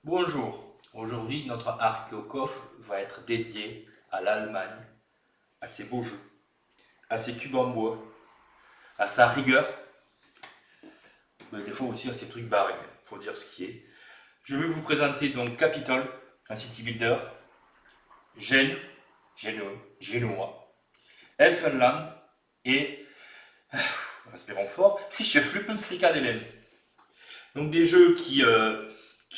Bonjour, aujourd'hui notre archéocof va être dédié à l'Allemagne, à ses beaux jeux, à ses cubes en bois, à sa rigueur, mais des fois aussi à ses trucs barrés, faut dire ce qui est. Je vais vous présenter donc Capitol, un city builder, Gênes, Génois, Elfenland et, respirons fort, Fischefluppen Frikadellen. Donc des jeux qui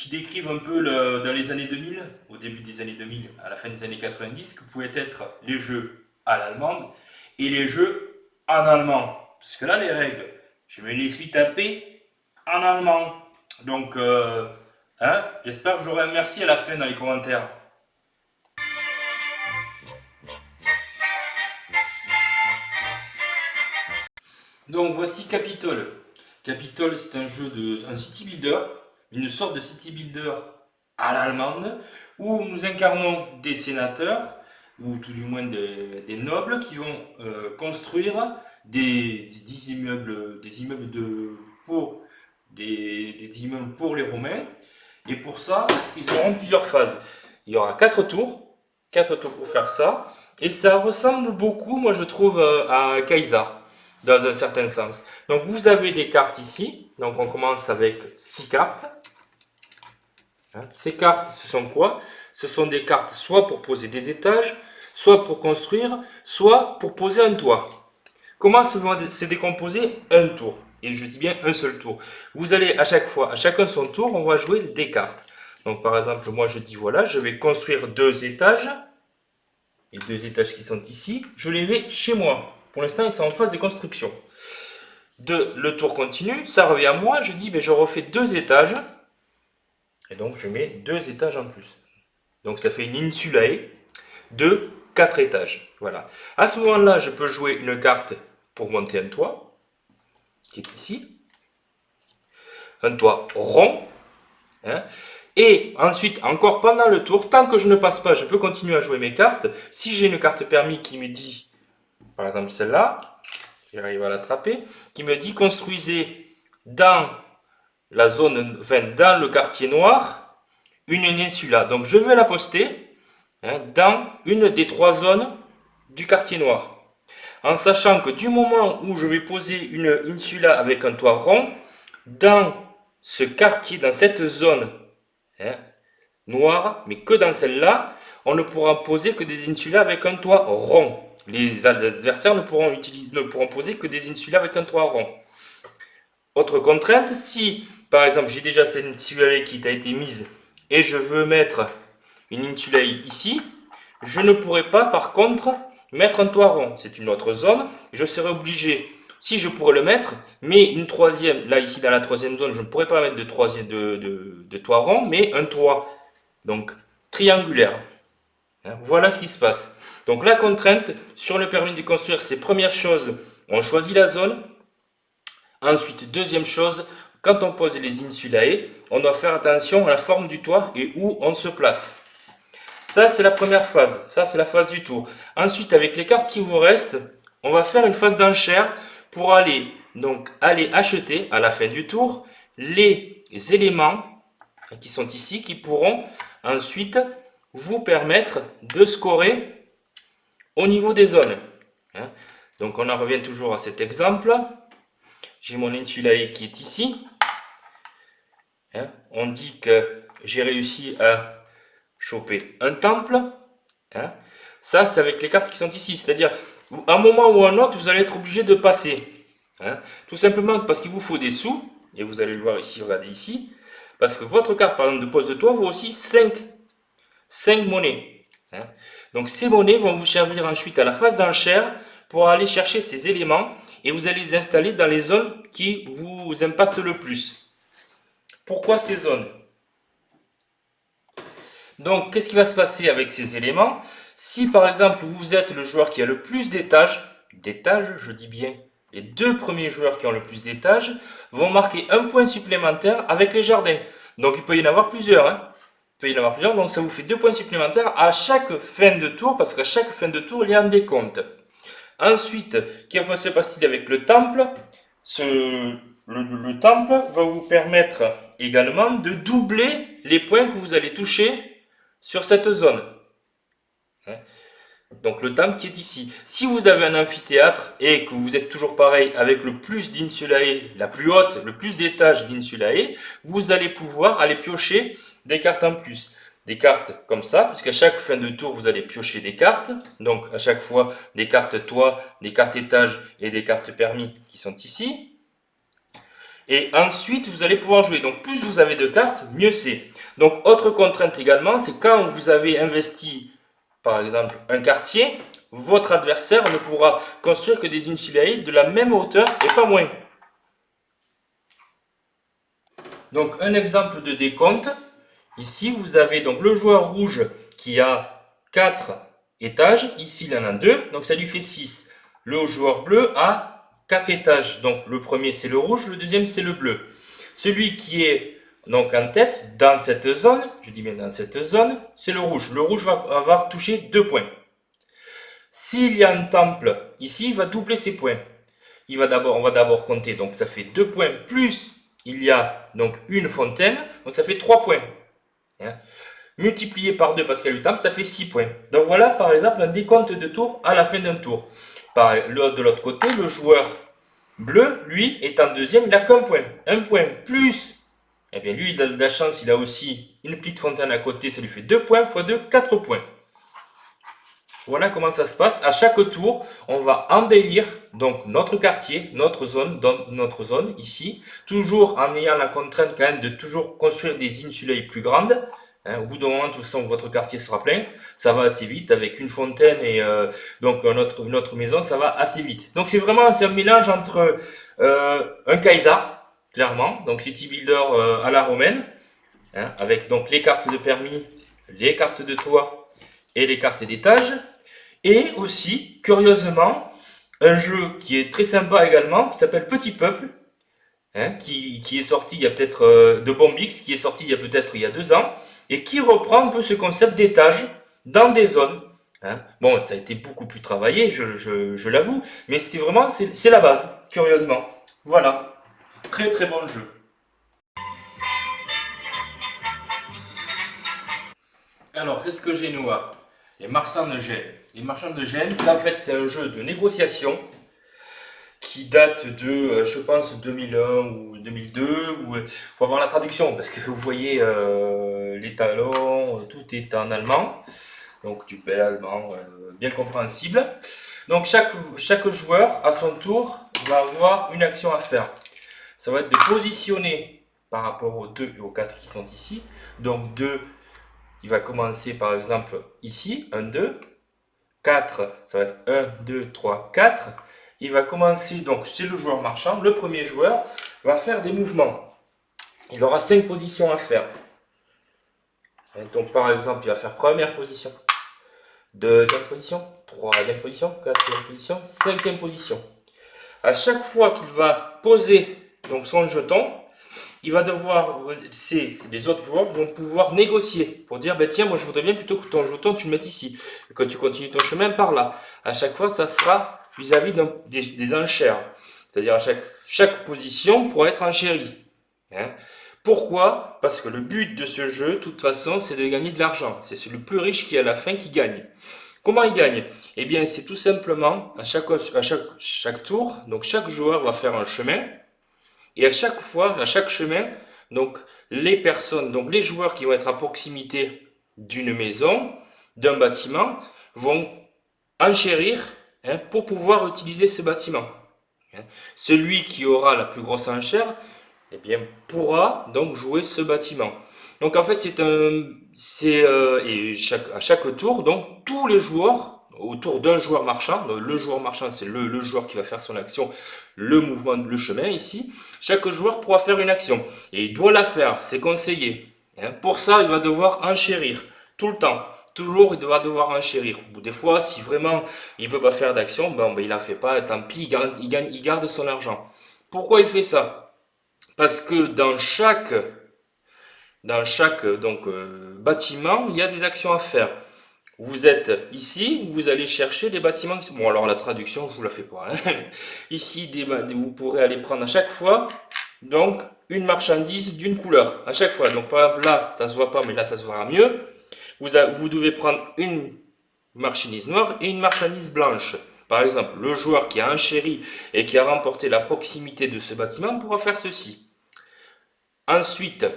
décrivent un peu dans les années 2000, au début des années 2000, à la fin des années 90, que pouvaient être les jeux à l'allemande et les jeux en allemand. Parce que là, les règles, je me les suis tapées en allemand. Donc, j'espère que j'aurai un merci à la fin dans les commentaires. Donc voici Capitol. Capitol, c'est un city builder, une sorte de city builder à l'allemande, où nous incarnons des sénateurs, ou tout du moins des nobles, qui vont construire des immeubles, des immeubles pour les Romains. Et pour ça, ils auront plusieurs phases. Il y aura 4 tours pour faire ça. Et ça ressemble beaucoup, moi je trouve, à Kaiser dans un certain sens. Donc vous avez des cartes ici. Donc on commence avec 6 cartes. Ces cartes, ce sont quoi? Ce sont des cartes soit pour poser des étages, soit pour construire, soit pour poser un toit. Comment se décomposer un tour? Et je dis bien un seul tour. Vous allez à chaque fois, à chacun son tour, on va jouer des cartes. Donc par exemple, moi je dis voilà, je vais construire 2 étages. Les 2 étages qui sont ici, je les mets chez moi. Pour l'instant, ils sont en phase de construction. Le tour continue, ça revient à moi, je dis je refais 2 étages. Et donc je mets 2 étages en plus. Donc ça fait une insulae de 4 étages. Voilà. À ce moment-là, je peux jouer une carte pour monter un toit, qui est ici. Un toit rond. Et ensuite, encore pendant le tour, tant que je ne passe pas, je peux continuer à jouer mes cartes. Si j'ai une carte permis qui me dit, par exemple celle-là, j'arrive à l'attraper, qui me dit construisez dans la zone, dans le quartier noir, une insula. Donc je vais la poster dans une des 3 zones du quartier noir. En sachant que du moment où je vais poser une insula avec un toit rond, dans ce quartier, dans cette zone noire, mais que dans celle-là, on ne pourra poser que des insulas avec un toit rond. Les adversaires ne pourront poser que des insulas avec un toit rond. Autre contrainte, si par exemple j'ai déjà cette insulae qui a été mise et je veux mettre une insulae ici, je ne pourrai pas par contre mettre un toit rond. C'est une autre zone. Je serai obligé, si je pourrais le mettre, mais une troisième, là ici dans la 3e zone, je ne pourrais pas mettre de toit rond, mais un toit donc triangulaire. Voilà ce qui se passe. Donc la contrainte sur le permis de construire, c'est première chose, on choisit la zone. Ensuite, deuxième chose, quand on pose les insulae, on doit faire attention à la forme du toit et où on se place. Ça, c'est la première phase. Ça, c'est la phase du tour. Ensuite, avec les cartes qui vous restent, on va faire une phase d'enchère pour aller acheter à la fin du tour les éléments qui sont ici, qui pourront ensuite vous permettre de scorer au niveau des zones. Donc, on en revient toujours à cet exemple. J'ai mon insulae qui est ici. On dit que j'ai réussi à choper un temple. Ça, c'est avec les cartes qui sont ici. C'est-à-dire, à un moment ou à un autre, vous allez être obligé de passer. Tout simplement parce qu'il vous faut des sous. Et vous allez le voir ici, regardez ici. Parce que votre carte, par exemple, de poste de toit, vaut aussi 5 monnaies. Donc, ces monnaies vont vous servir ensuite à la phase d'enchère pour aller chercher ces éléments et vous allez les installer dans les zones qui vous impactent le plus. Pourquoi ces zones? Donc, qu'est-ce qui va se passer avec ces éléments? Si par exemple vous êtes le joueur qui a le plus d'étages, je dis bien, les 2 premiers joueurs qui ont le plus d'étages vont marquer un point supplémentaire avec les jardins. Donc il peut y en avoir plusieurs. Donc ça vous fait 2 points supplémentaires à chaque fin de tour, parce qu'à chaque fin de tour, il y a un décompte. Ensuite, qu'est-ce qui se passe avec le temple? le temple va vous permettre également de doubler les points que vous allez toucher sur cette zone. Donc le temple qui est ici. Si vous avez un amphithéâtre et que vous êtes toujours pareil avec le plus d'insulae, la plus haute, le plus d'étages d'insulae, vous allez pouvoir aller piocher des cartes en plus. Des cartes comme ça, puisqu'à chaque fin de tour, vous allez piocher des cartes. Donc à chaque fois, des cartes toit, des cartes étages et des cartes permis qui sont ici. Et ensuite, vous allez pouvoir jouer. Donc plus vous avez de cartes, mieux c'est. Donc autre contrainte également, c'est quand vous avez investi par exemple un quartier, votre adversaire ne pourra construire que des insulae de la même hauteur et pas moins. Donc un exemple de décompte, ici vous avez donc le joueur rouge qui a 4 étages, ici il en a 2, donc ça lui fait 6. Le joueur bleu a 4 étages, donc le premier c'est le rouge, le deuxième c'est le bleu. Celui qui est donc en tête, dans cette zone, je dis bien dans cette zone, c'est le rouge. Le rouge va avoir touché 2 points. S'il y a un temple ici, il va doubler ses points. On va d'abord compter, donc ça fait 2 points, plus il y a donc une fontaine, donc ça fait 3 points. Multiplié par 2 parce qu'il y a le temple, ça fait 6 points. Donc voilà par exemple un décompte de tours à la fin d'un tour. De l'autre côté, le joueur bleu, lui, est en deuxième, il n'a qu'un point. Un point plus, eh bien lui, il a de la chance, il a aussi une petite fontaine à côté, ça lui fait 2 points x 2, 4 points. Voilà comment ça se passe. À chaque tour, on va embellir donc notre quartier, notre zone ici, toujours en ayant la contrainte quand même de toujours construire des insulae plus grandes. Au bout d'un moment, de toute façon, votre quartier sera plein. Ça va assez vite avec une fontaine et donc une autre maison, ça va assez vite. Donc c'est un mélange entre un Kaysar, clairement, donc City Builder à la romaine, avec donc les cartes de permis, les cartes de toit et les cartes d'étage. Et aussi, curieusement, un jeu qui est très sympa également, qui s'appelle Petit Peuple, qui est sorti il y a peut-être de Bombix, qui est sorti il y a 2 ans, et qui reprend un peu ce concept d'étage dans des zones. Bon, ça a été beaucoup plus travaillé, je l'avoue, mais c'est la base, curieusement. Voilà, très très bon jeu. Alors, qu'est-ce que j'ai, Noah? Les marchands de Gênes. Les marchands de Gênes, ça en fait c'est un jeu de négociation qui date de, je pense, 2001 ou 2002. Faut avoir la traduction parce que vous voyez les talons, tout est en allemand, donc du bel allemand bien compréhensible. Donc chaque joueur à son tour va avoir une action à faire. Ça va être de positionner par rapport aux 2 et aux 4 qui sont ici. Donc 2, il va commencer par exemple ici, 1, 2. 4, ça va être 1, 2, 3, 4. Il va commencer, donc c'est le joueur marchand. Le premier joueur va faire des mouvements. Il aura 5 positions à faire. Donc par exemple, il va faire première position, deuxième position, troisième position, quatrième position, cinquième position. À chaque fois qu'il va poser donc son jeton, il va devoir, les autres joueurs vont pouvoir négocier pour dire, ben tiens, moi je voudrais bien plutôt que ton jeton tu le mettes ici, et que tu continues ton chemin par là. À chaque fois, ça sera vis-à-vis des enchères. C'est-à-dire à chaque position pourra être enchérie. Pourquoi? Parce que le but de ce jeu, de toute façon, c'est de gagner de l'argent. C'est le plus riche qui à la fin qui gagne. Comment il gagne? Eh bien, c'est tout simplement à chaque tour, donc chaque joueur va faire un chemin. Et à chaque chemin, donc les joueurs qui vont être à proximité d'une maison, d'un bâtiment, vont enchérir pour pouvoir utiliser ce bâtiment. Celui qui aura la plus grosse enchère, eh bien, pourra donc jouer ce bâtiment. Donc en fait, à chaque tour, donc tous les joueurs autour d'un joueur marchand, le joueur marchand c'est le joueur qui va faire son action, le mouvement, le chemin ici, chaque joueur pourra faire une action et il doit la faire, c'est conseillé. Pour ça, il va devoir enchérir tout le temps. Toujours, il va devoir enchérir. Des fois, si vraiment il ne peut pas faire d'action, ben, il n'en fait pas, tant pis, il garde son argent. Pourquoi il fait ça? Parce que dans chaque bâtiment, il y a des actions à faire. Vous êtes ici, vous allez chercher des bâtiments qui sont... Bon, alors la traduction, je vous la fais pas. Ici, vous pourrez aller prendre à chaque fois donc une marchandise d'une couleur à chaque fois. Donc par exemple là, ça se voit pas, mais là ça se verra mieux. Vous devez prendre une marchandise noire et une marchandise blanche. Par exemple, le joueur qui a enchéri et qui a remporté la proximité de ce bâtiment pourra faire ceci. Ensuite,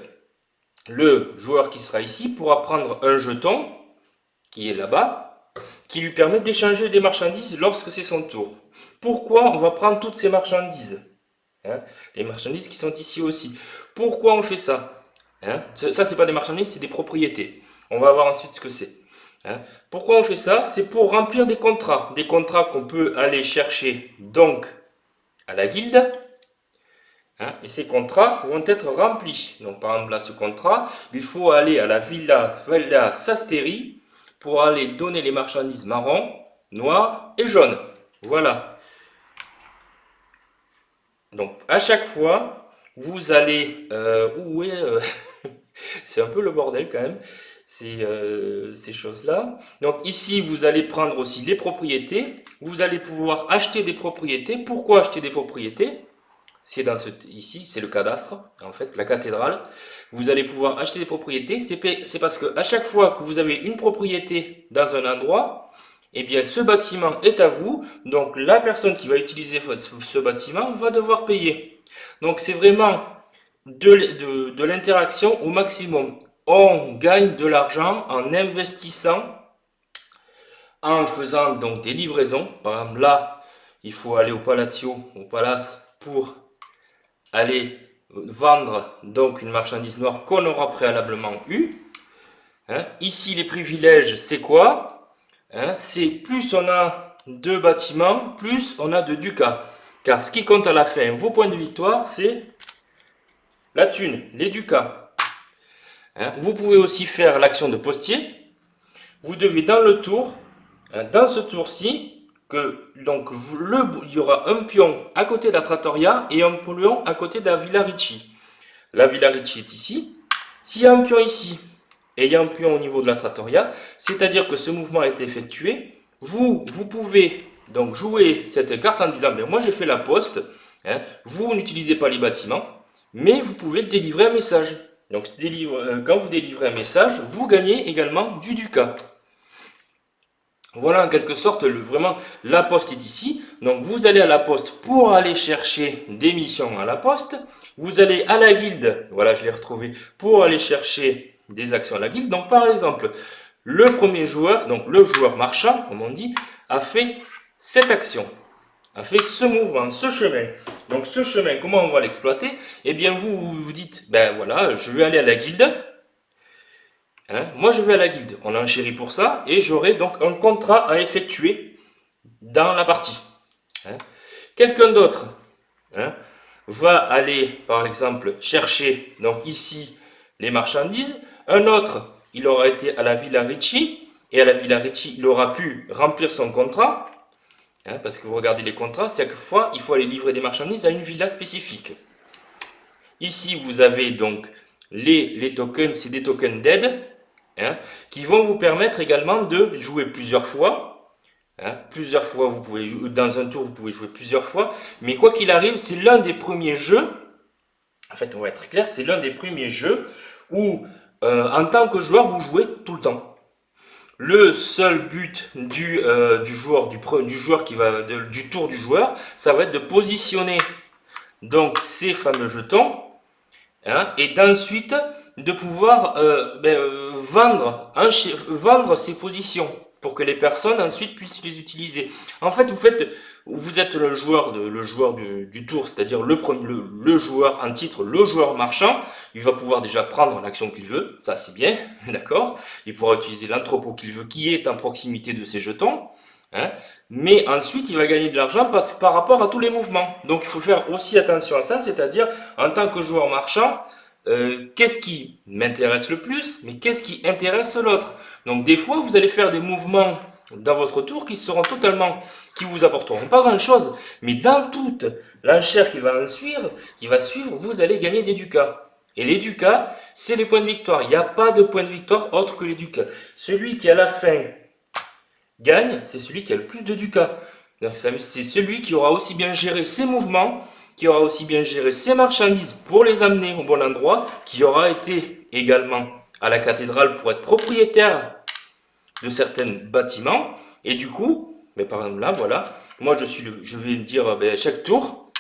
le joueur qui sera ici pourra prendre un jeton qui est là-bas, qui lui permet d'échanger des marchandises lorsque c'est son tour. Pourquoi on va prendre toutes ces marchandises, hein? Les marchandises qui sont ici aussi. Pourquoi on fait ça, hein? Ça, c'est pas des marchandises, c'est des propriétés. On va voir ensuite ce que c'est. Hein? Pourquoi on fait ça? C'est pour remplir des contrats qu'on peut aller chercher donc à la guilde. Hein? Et ces contrats vont être remplis. Donc par exemple là, ce contrat, il faut aller à la Villa Sasteri pour aller donner les marchandises marron, noir et jaune. Voilà. Donc à chaque fois, vous allez... c'est un peu le bordel quand même, ces choses-là. Donc ici, vous allez prendre aussi les propriétés. Vous allez pouvoir acheter des propriétés. Pourquoi acheter des propriétés? C'est ici, c'est le cadastre, en fait, la cathédrale. Vous allez pouvoir acheter des propriétés. C'est parce que à chaque fois que vous avez une propriété dans un endroit, eh bien, ce bâtiment est à vous. Donc, la personne qui va utiliser ce bâtiment va devoir payer. Donc, c'est vraiment de l'interaction au maximum. On gagne de l'argent en investissant, en faisant donc des livraisons. Par exemple, là, il faut aller au Palazzo, au Palace, pour aller vendre donc une marchandise noire qu'on aura préalablement eue. Hein? Ici, les privilèges, c'est quoi? Hein? C'est plus on a de bâtiments, plus on a de ducats. Car ce qui compte à la fin, vos points de victoire, c'est la thune, les ducats. Hein? Vous pouvez aussi faire l'action de postier. Vous devez dans le tour, hein, dans ce tour-ci, donc il y aura un pion à côté de la trattoria et un pion à côté de la Villa Ricci. La Villa Ricci est ici. S'il y a un pion ici et il y a un pion au niveau de la trattoria, c'est-à-dire que ce mouvement a été effectué, vous pouvez donc jouer cette carte en disant, ben moi j'ai fait la poste, hein, vous n'utilisez pas les bâtiments, mais vous pouvez délivrer un message. Donc quand vous délivrez un message, vous gagnez également du ducat. Voilà en quelque sorte, vraiment, la poste est ici. Donc vous allez à la poste pour aller chercher des missions à la poste. Vous allez à la guilde, voilà je l'ai retrouvé, pour aller chercher des actions à la guilde. Donc par exemple, le premier joueur, donc le joueur marchand, comme on dit, a fait cette action, a fait ce mouvement, ce chemin. Donc ce chemin, comment on va l'exploiter? Eh bien vous dites, ben voilà, je vais aller à la guilde. Hein, moi je vais à la guilde, on a enchéri pour ça, et j'aurai donc un contrat à effectuer dans la partie. Hein. Quelqu'un d'autre, hein, va aller par exemple chercher donc ici les marchandises. Un autre, il aura été à la Villa Ricci, et à la Villa Ricci, il aura pu remplir son contrat. Hein, parce que vous regardez les contrats, chaque fois il faut aller livrer des marchandises à une villa spécifique. Ici vous avez donc les tokens, c'est des tokens d'aide. Hein, qui vont vous permettre également de jouer plusieurs fois. Hein, plusieurs fois, vous pouvez dans un tour, vous pouvez jouer plusieurs fois. Mais quoi qu'il arrive, c'est l'un des premiers jeux. En fait, on va être clair, c'est l'un des premiers jeux où, en tant que joueur, vous jouez tout le temps. Le seul but du joueur qui va du tour du joueur, ça va être de positionner donc ces fameux jetons, hein, et d'ensuite de pouvoir vendre ses positions pour que les personnes ensuite puissent les utiliser. En fait, vous êtes le joueur du tour, c'est-à-dire le joueur en titre, le joueur marchand. Il va pouvoir déjà prendre l'action qu'il veut, ça c'est bien, d'accord. Il pourra utiliser l'entrepôt qu'il veut, qui est en proximité de ses jetons. Hein. Mais ensuite, il va gagner de l'argent par rapport à tous les mouvements. Donc, il faut faire aussi attention à ça, c'est-à-dire en tant que joueur marchand, qu'est-ce qui m'intéresse le plus, mais qu'est-ce qui intéresse l'autre. Donc des fois, vous allez faire des mouvements dans votre tour qui vous apporteront pas grand-chose, mais dans toute l'enchère qui va suivre, vous allez gagner des ducats. Et les ducats, c'est les points de victoire. Il n'y a pas de points de victoire autre que les ducats. Celui qui à la fin gagne, c'est celui qui a le plus de ducats. C'est celui qui aura aussi bien géré ses mouvements qui aura aussi bien géré ses marchandises pour les amener au bon endroit, qui aura été également à la cathédrale pour être propriétaire de certains bâtiments. Et du coup, mais par exemple là, voilà, moi je vais me dire, chaque tour,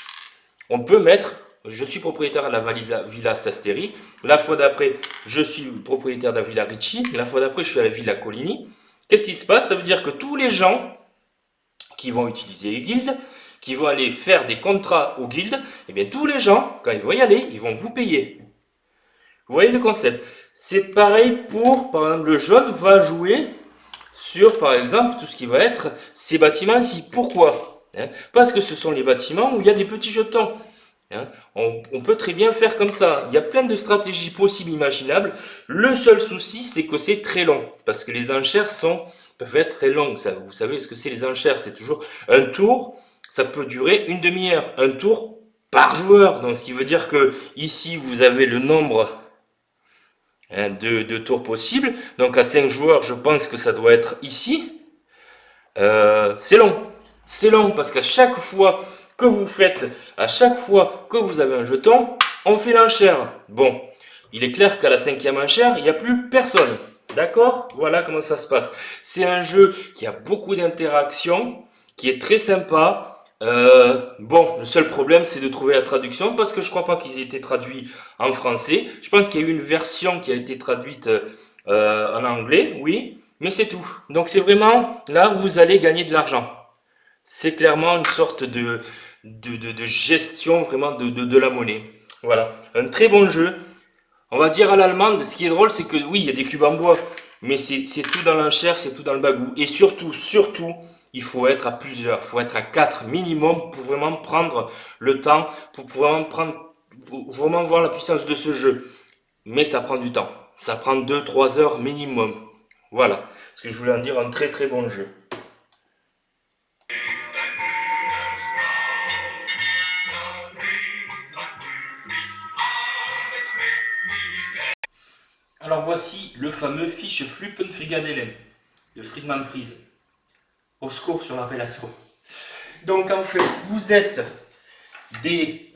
on peut mettre, je suis propriétaire de la Villa Sasteri, la fois d'après, je suis propriétaire de la Villa Ricci, la fois d'après, je suis à la Villa Colini. Qu'est-ce qui se passe? Ça veut dire que tous les gens qui vont utiliser les guildes, qui vont aller faire des contrats aux guildes, et bien tous les gens, quand ils vont y aller, ils vont vous payer. Vous voyez le concept? C'est pareil pour, par exemple, le jaune va jouer sur, par exemple, tout ce qui va être ces bâtiments-ci. Pourquoi? Parce que ce sont les bâtiments où il y a des petits jetons. On peut très bien faire comme ça. Il y a plein de stratégies possibles, imaginables. Le seul souci, c'est que c'est très long. Parce que les enchères peuvent être très longues. Ça, vous savez ce que c'est les enchères? C'est toujours un tour. Ça peut durer une demi-heure. Un tour par joueur. Donc, ce qui veut dire que ici, vous avez le nombre de tours possibles. Donc, à 5 joueurs, je pense que ça doit être ici. C'est long. C'est long parce qu'à chaque fois que vous faites, à chaque fois que vous avez un jeton, on fait l'enchère. Bon, il est clair qu'à la 5e enchère, il n'y a plus personne. D'accord? Voilà comment ça se passe. C'est un jeu qui a beaucoup d'interactions, qui est très sympa. Bon, le seul problème, c'est de trouver la traduction parce que je crois pas qu'ils aient été traduits en français. Je pense qu'il y a eu une version qui a été traduite en anglais, oui, mais c'est tout. Donc c'est vraiment là où vous allez gagner de l'argent. C'est clairement une sorte de gestion vraiment de la monnaie. Voilà, un très bon jeu. On va dire à l'allemande, ce qui est drôle, c'est que oui, il y a des cubes en bois, mais c'est tout dans l'enchère, c'est tout dans le bagou. Et surtout, il faut être à plusieurs, il faut être à 4 minimum pour vraiment prendre le temps, pour vraiment voir la puissance de ce jeu. Mais ça prend du temps. Ça prend 2-3 heures minimum. Voilà ce que je voulais en dire, un très très bon jeu. Alors voici le fameux Fisch Fluppenfrikadellen, le Friedman Freeze. Au secours sur l'appellation. Donc en fait, vous êtes des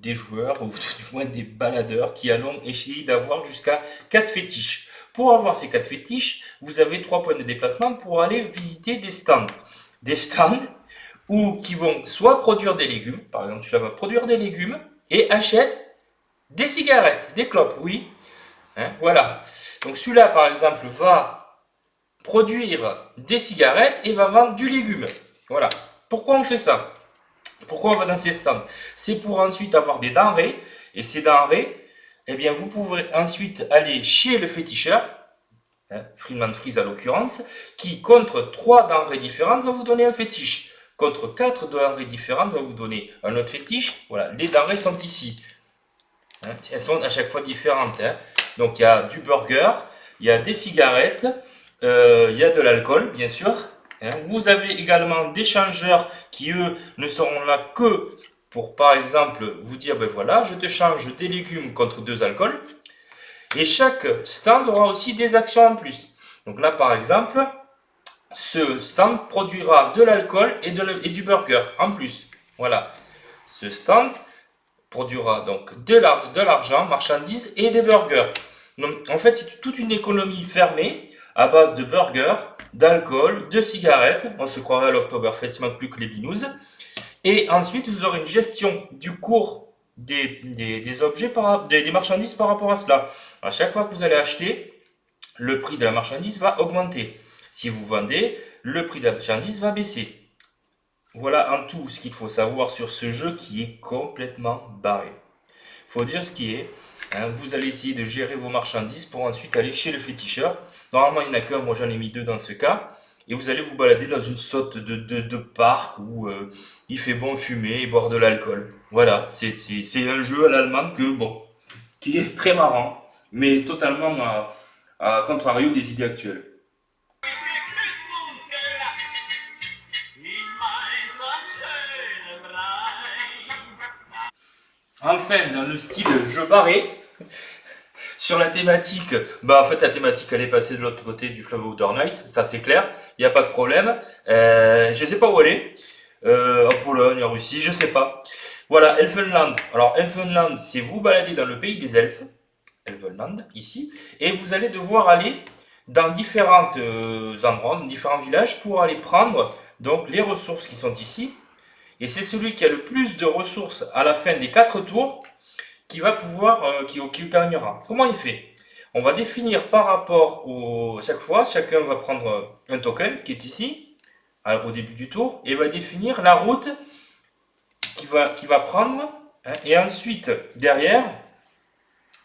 joueurs, ou du moins des baladeurs, qui allons essayer d'avoir jusqu'à 4 fétiches. Pour avoir ces 4 fétiches, vous avez 3 points de déplacement pour aller visiter des stands. Des stands qui vont soit produire des légumes, par exemple celui-là va produire des légumes, et achète des cigarettes, des clopes, oui. Voilà. Donc celui-là, par exemple, va produire des cigarettes et va vendre du légume. Voilà. Pourquoi on fait ça? Pourquoi on va dans ces stands? C'est pour ensuite avoir des denrées. Et ces denrées, eh bien, vous pouvez ensuite aller chez le féticheur, Friedman Freeze à l'occurrence, qui contre 3 denrées différentes va vous donner un fétiche. Contre 4 denrées différentes va vous donner un autre fétiche. Voilà, les denrées sont ici. Elles sont à chaque fois différentes. Donc il y a du burger, il y a des cigarettes, il y a de l'alcool, bien sûr. Vous avez également des changeurs qui, eux, ne seront là que pour, par exemple, vous dire, ben voilà, je te change des légumes contre 2 alcools. Et chaque stand aura aussi des actions en plus. Donc là, par exemple, ce stand produira de l'alcool et du burger en plus. Voilà. Ce stand produira donc de l'argent, marchandises et des burgers. Donc, en fait, c'est toute une économie fermée à base de burgers, d'alcool, de cigarettes. On se croirait à l'Oktoberfest, il manque plus que les binous. Et ensuite, vous aurez une gestion du cours des objets, des marchandises par rapport à cela. À chaque fois que vous allez acheter, le prix de la marchandise va augmenter. Si vous vendez, le prix de la marchandise va baisser. Voilà en tout ce qu'il faut savoir sur ce jeu qui est complètement barré. Il faut dire ce qui est. Vous allez essayer de gérer vos marchandises pour ensuite aller chez le féticheur. Normalement, il n'y en a qu'un, moi j'en ai mis 2 dans ce cas. Et vous allez vous balader dans une sorte de parc où il fait bon fumer et boire de l'alcool. Voilà, c'est un jeu à l'allemande qui est très marrant, mais totalement à contrario des idées actuelles. Enfin, dans le style jeu barré, sur la thématique, en fait la thématique elle est passée de l'autre côté du fleuve Oder-Neisse, ça c'est clair, il n'y a pas de problème. Je sais pas où elle est, en Pologne, en Russie, je sais pas. Voilà, Elfenland. Alors, Elfenland, c'est vous balader dans le pays des elfes, Elfenland, ici, et vous allez devoir aller dans différents endroits, dans différents villages, pour aller prendre donc les ressources qui sont ici. Et c'est celui qui a le plus de ressources à la fin des 4 tours qui va pouvoir, qui gagnera. Comment il fait? On va définir par rapport au. Chaque fois, chacun va prendre un token qui est ici, au début du tour, et va définir la route qu'il va prendre. Hein, et ensuite, derrière,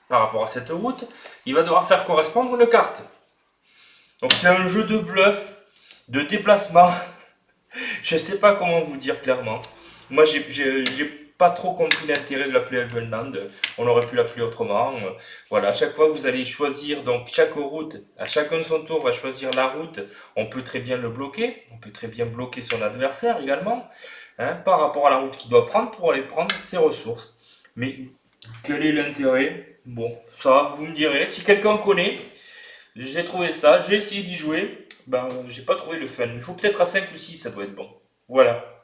par rapport à cette route, il va devoir faire correspondre une carte. Donc c'est un jeu de bluff, de déplacement. Je sais pas comment vous dire clairement. Moi, j'ai pas trop compris l'intérêt de l'appeler Elvenland. On aurait pu l'appeler autrement. Voilà, à chaque fois, vous allez choisir donc chaque route. À chacun de son tour, va choisir la route. On peut très bien le bloquer. On peut très bien bloquer son adversaire également. Hein, par rapport à la route qu'il doit prendre pour aller prendre ses ressources. Mais quel est l'intérêt? Bon, ça, vous me direz. Si quelqu'un connaît, j'ai trouvé ça, j'ai essayé d'y jouer. Ben, j'ai pas trouvé le fun. Il faut peut-être à 5 ou 6, ça doit être bon. Voilà.